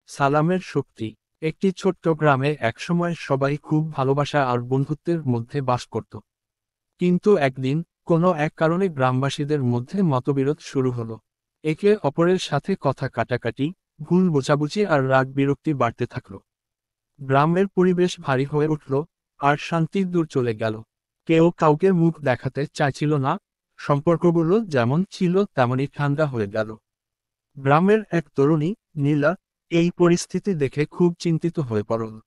সালামের শক্তি। একটি ছোট্ট গ্রামে একসময় সবাই খুব ভালোবাসা আর বন্ধুত্বের মধ্যে বাস করত। কিন্তু একদিন কোনো এক কারণে গ্রামবাসীদের মধ্যে মতবিরোধ শুরু হলো। একে অপরের সাথে কথা কাটাকাটি, ভুল বোঝাবুঝি আর রাগ বিরক্তি বাড়তে থাকলো। গ্রামের পরিবেশ ভারী হয়ে উঠল, আর শান্তি দূর চলে গেল। কেউ কাউকে মুখ দেখাতে চাইছিল না, সম্পর্কগুলো যেমন ছিল তেমনই ঠান্ডা হয়ে গেল। গ্রামের এক তরুণী, নীলা, এই পরিস্থিতি দেখে খুব চিন্তিত হয়ে পড়ল।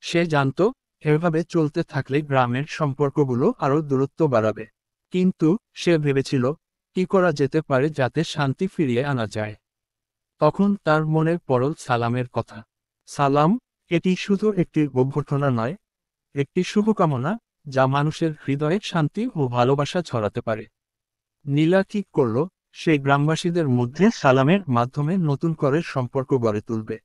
সে জানত, এভাবে চলতে থাকলে গ্রামের সম্পর্কগুলো আরও দূরত্ব বাড়াবে। কিন্তু সে ভেবেছিল, কি করা যেতে পারে যাতে শান্তি ফিরিয়ে আনা যায়। তখন তার মনে পড়ল সালামের কথা। সালাম, এটি শুধু একটি অভ্যর্থনা নয়, একটি শুভকামনা, যা মানুষের হৃদয়ে শান্তি ও ভালোবাসা ছড়াতে পারে। নীলা ঠিক করল, সে গ্রামবাসীদের মধ্যে সালামের মাধ্যমে নতুন করে সম্পর্ক গড়ে তুলবে।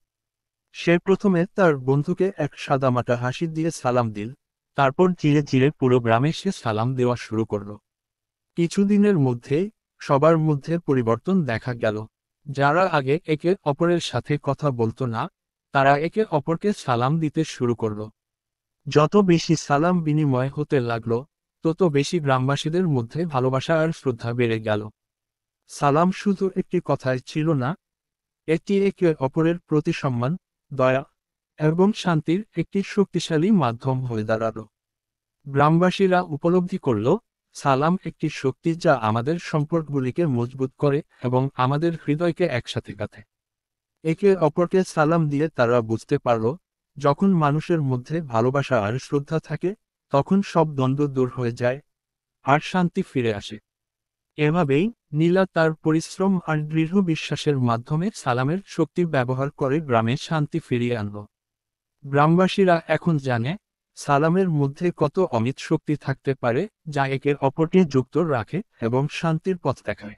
সে প্রথমে তার বন্ধুকে এক সাদামাটা হাসি দিয়ে সালাম দিল, তারপর ধীরে ধীরে পুরো গ্রামে সে সালাম দেওয়া শুরু করল। কিছুদিনের মধ্যেই সবার মধ্যে পরিবর্তন দেখা গেল। যারা আগে একে অপরের সাথে কথা বলতো না, তারা একে অপরকে সালাম দিতে শুরু করল। যত বেশি সালাম বিনিময় হতে লাগলো, তত বেশি গ্রামবাসীদের মধ্যে ভালোবাসা আর শ্রদ্ধা বেড়ে গেল। সালাম শুধু একটি কথাই ছিল না, এটি একে অপরের প্রতি সম্মান, দয়া এবং শান্তির একটি শক্তিশালী মাধ্যম হয়ে দাঁড়ালো। গ্রামবাসীরা উপলব্ধি করল, সালাম একটি শক্তি যা আমাদের সম্পর্কগুলিকে মজবুত করে এবং আমাদের হৃদয়কে একসাথে গাঁথে। একে অপরকে সালাম দিয়ে তারা বুঝতে পারল, যখন মানুষের মধ্যে ভালোবাসা আর শ্রদ্ধা থাকে, তখন সব দ্বন্দ্ব দূর হয়ে যায় আর শান্তি ফিরে আসে। এভাবেই নীলা তার পরিশ্রম আর দৃঢ় বিশ্বাসের মাধ্যমে সালামের শক্তি ব্যবহার করে গ্রামে শান্তি ফিরিয়ে আনল। গ্রামবাসীরা এখন জানে, সালামের মধ্যে কত অমিত শক্তি থাকতে পারে, যা একে অপরকে যুক্ত রাখে এবং শান্তির পথ দেখায়।